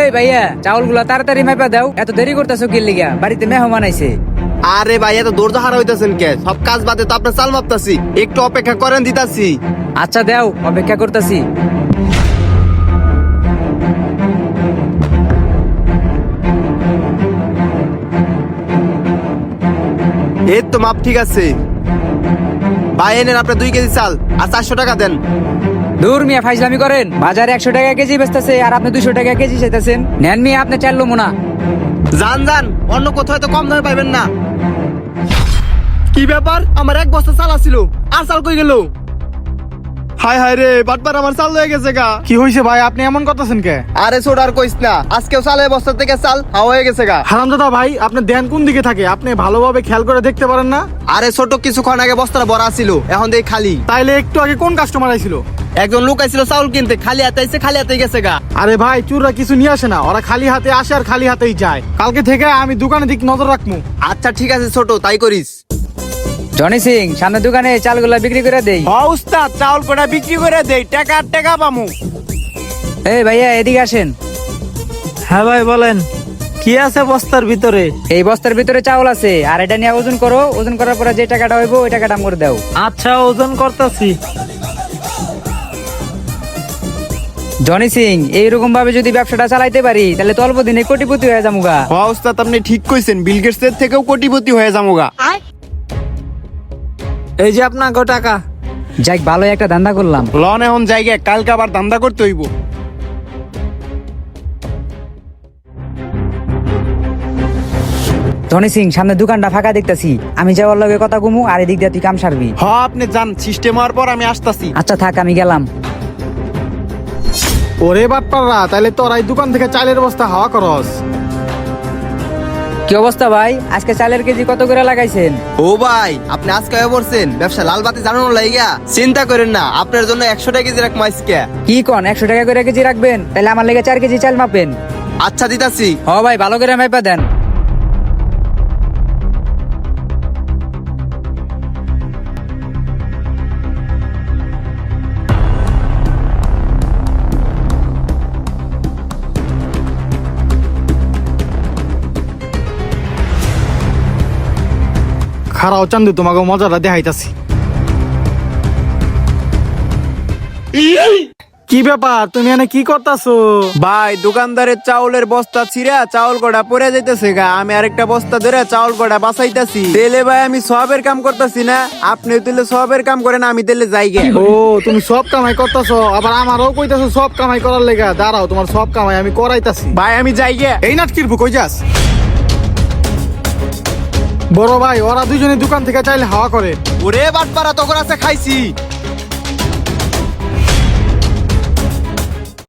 এই ভাইয়া চাউল গুলা তাড়াতাড়ি মাইপা দাও, এত দেরি করতেছো কি লিগা? বাড়িতে মেহমান আইছে। আরে ভাই এত দৌড় হারা হইতাছেন কে? সব কাজ বাদে তো আপনার চাল মাপতাছি, একটু অপেক্ষা করেন, দিতাছি। আচ্ছা দাও, অপেক্ষা করতেছি। এই তো মাপ ঠিক আছে ভাই, এনেন আপনার 2 কেজি চাল আর 400 টাকা দেন। দূর মিয়া, ফাইজলামি করেন। বাজারে 100 টাকা কেজি বেচতেছে আর আপনি 200 টাকা কেজি চাইতেছেন। নেন মিয়া, আপনি চাইলো মোনা। যান যান, অন্য কোথাও তো কম দামে পাইবেন না। কি ব্যাপার, আমার 1 বস্তা চাল আছিল, আর চাল কই গেল? হায় হায় রে, বাটবার আমার চাল হয়ে গেছে গা। কি হয়েছে ভাই, আপনি এমন করতেছেন কে? আরে ছোট আর কইস না, আজকেও চালের বস্তা থেকে চাল হাওয়া হয়ে গেছে গা। হারামজাদা ভাই, আপনার ধ্যান কোন দিকে থাকে? আপনি ভালোভাবে খেয়াল করে দেখতে পারেন না? আরে ছোট, কিছুক্ষণ আগে বস্তাটা ভরা ছিল, এখন দেখ খালি। তাইলে একটু আগে কোন কাস্টমার আইছিল? একজন লোক আইছিল চাউল কিনতে, খালি হাতে আইছে, খালি হাতে গেছে গা। আরে ভাই, চুররা কিছু নিয়ে আসে না, ওরা খালি হাতে আসে আর খালি হাতেই যায়। কালকে থেকে আমি দোকানের দিক নজর রাখবো। আচ্ছা ঠিক আছে ছোট, তাই করিস। জনি সিং, সামনে দোকানে চালগুলা বিক্রি করে দেই। উস্তাদ, চাউল কোটা বিক্রি করে দেই, টাকা টাকা পামু। এই ভাইয়া এদিকে আসেন। হ্যাঁ ভাই বলেন, কি আছে বস্তার ভিতরে? এই বস্তার ভিতরে চাউল আছে, আর এটা নিয়ে ওজন করো। ওজন করার পরে যে টাকাটা হইব ওই টাকাটা করে দাও। আচ্ছা, ওজন করতেছি। জনি সিং, এইরকম ভাবে যদি ব্যবসাটা চালাইতে পারি তাহলে তো অল্প দিনে কোটিপতি হয়ে যামুগা। উস্তাদ আপনি ঠিক কইছেন, বিল গেটসের থেকেও কোটিপতি হয়ে যামুগা। এই যে আপনার টাকা। যাক, ভালো একটা ধান্দা করলাম। লন এখন জায়গা, কালকে আবার ধান্দা করতে হইব। জনি সিং, সামনে দোকানটা ফাঁকা দেখতাছি, আমি যাওয়ার লগে কথা কমু, আর এদিক দিয়ে তুই কাম সারবি। আপনি যান, সিস্টেম হওয়ার পর আমি আসতাছি। আচ্ছা থাক, আমি গেলাম। ওরে বাটপাররা, তাইলে তোরা এই দোকান থেকে চালের বস্তা হাওয়া করস। কি অবস্থা ভাই, আজকে চালের কেজি কত করে লাগাইছেন? ও ভাই, আপনি আজকে হয়ে পড়ছেন ব্যবসা লাল বাতি জানানো লাইগা। চিন্তা করেন না, আপনার জন্য 100 টাকা কেজি রাখবো আজকে। কি কোন, 100 টাকা করে কেজি রাখবেন? তাহলে আমার লেগে 4 কেজি চাল মাপেন। আচ্ছা দিতাছি। হ ভাই, ভালো করে মাইপা দেন। খারাও চান্দু, তোমাকে মজাটা দেখাইতাছি। কি ব্যাপার, তুমি এনে কি করতাছো? ভাই, দোকানদারের চাউলের বস্তা ছিঁড়া চাউল কড়া পরে যাইতেছে গা, আমি আরেকটা বস্তা ধরে চাউল কড়া বাঁচাইতাছি। তেলে ভাই আমি সবের কাম করতেছি না, আপনি তেলে সবের কাম করেন, আমি তেলে যাই গে। ও, তুমি সব কামাই করতাছো, আবার আমারও কইতাছো সব কামাই করার লেগা। দাঁড়াও, তোমার সব কামাই আমি করাইতাছি। ভাই আমি যাই গে। এই নাটকির বুক, কই যাস? বড় ভাই, ওরা দুজনে দোকান থেকে চাইলে হাওয়া করে। ওরে বাটপাড়া, তখন আছে খাইছি।